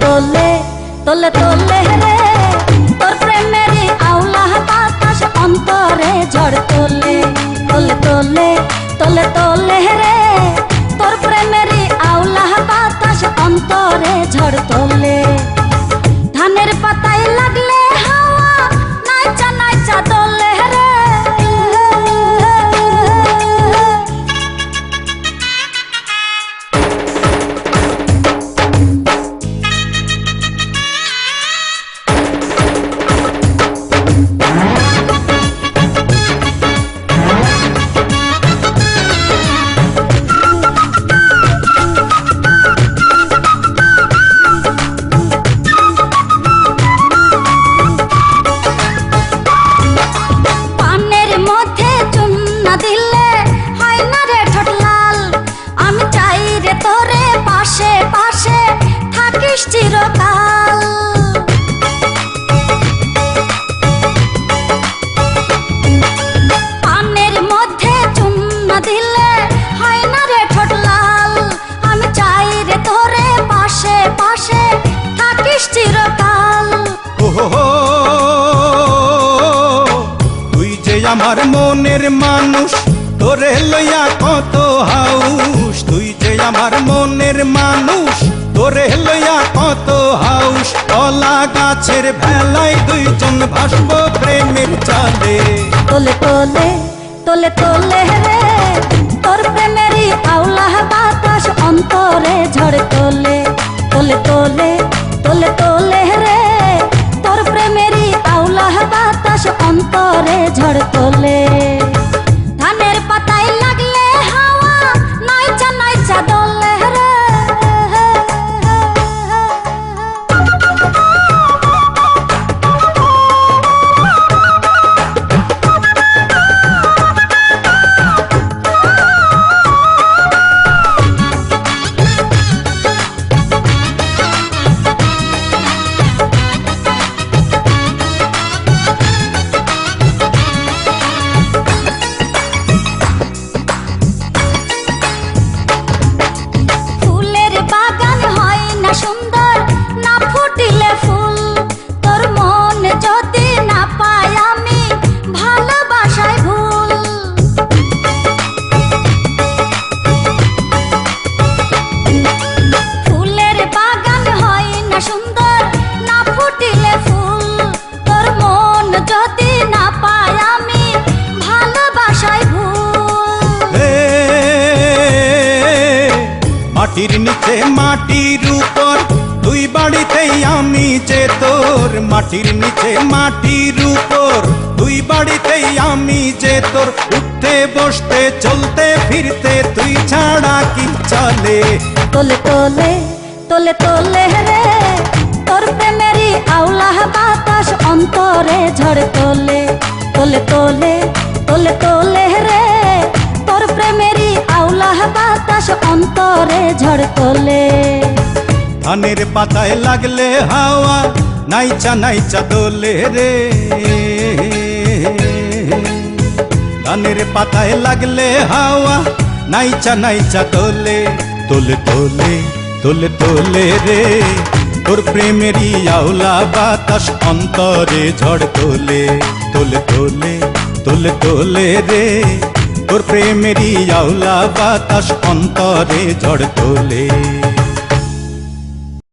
তোলে তোলে তোলে রে তোর প্রেমেরই আওলা বাতাস অন্তরে ঝড় তোলে তোলে তোলে তোলে তোলে রে তোর প্রেমেরই আওলা বাতাস অন্তরে ঝড় তোলে। ধানের পাতায় লাগলে হাওয়া নাইচা নাইচা দোলে রে দিলে হয় না রে ঠোঁট লাল। আমি চাই রে তোরে পাশে পাশে থাকিস চিরকাল। পানের মধ্যে চুন দিলে হয় না রে ঠোঁট লাল। আমি চাই রে তোরে পাশে পাশে থাকিস চিরকাল। তুই যে আমার মনের মানুষ, তোরে লইয়া কত হাউস। তুই যে আমার মনের মানুষ, তোরে লইয়া কত হাউস। কলা গাছের ভেলায় দুইজন ভাসব প্রেমের চালে। তোলে তোলে তোলে তোলে রে তোর প্রেমেরই আওলা বাতাস অন্তরে ঝড় তোলে তোলে তোলে তোলে তোলে রে তোর প্রেমেরই আওলা বাতাস অন্তরে ঝড় তোলে। ধানের পাতায় লাগলে হাওয়া নাইচা নাইচা দোলে রে সুন্দর না ফুটিলে ফুল। তোর মন যদি না পাই আমি ভালোবাসায় ভুল। ফুলের বাগান হয় না সুন্দর না ফুটিলে ফুল। তোর মন যদি না পাই আমি ভালোবাসায় ভুল। মাটির নিচে মাটির উপর দুই বাড়িতেই আমি যে তোর। মাটির নিচে মাটির উপর দুই বাড়িতেই আমি যে তোর। উঠতে বসতে চলতে ফিরতে তুই ছাড়া কি চলে। তোলে তোলে তোলে তোলে রে তোর প্রেমেরই আওলা বাতাস অন্তরে ঝড় তোলে তোলে তোলে তোলে তোলে রে তোর প্রেমেরই আওলা বাতাস অন্তরে ঝড় তোলে। ধানের পাতায় লাগলে হাওয়া নাইচা নাইচা দোলে রে। ধানের পাতায় লাগলে হাওয়া নাইচা নাইচা দোলে তোলে তোলে তোলে তোলে রে তোর প্রেমেরই আওলা বাতাস অন্তরে ঝড় তোলে তোলে তোলে তোলে তোলে রে তোর প্রেমেরই আওলা বাতাস অন্তরে ঝড় তোলে।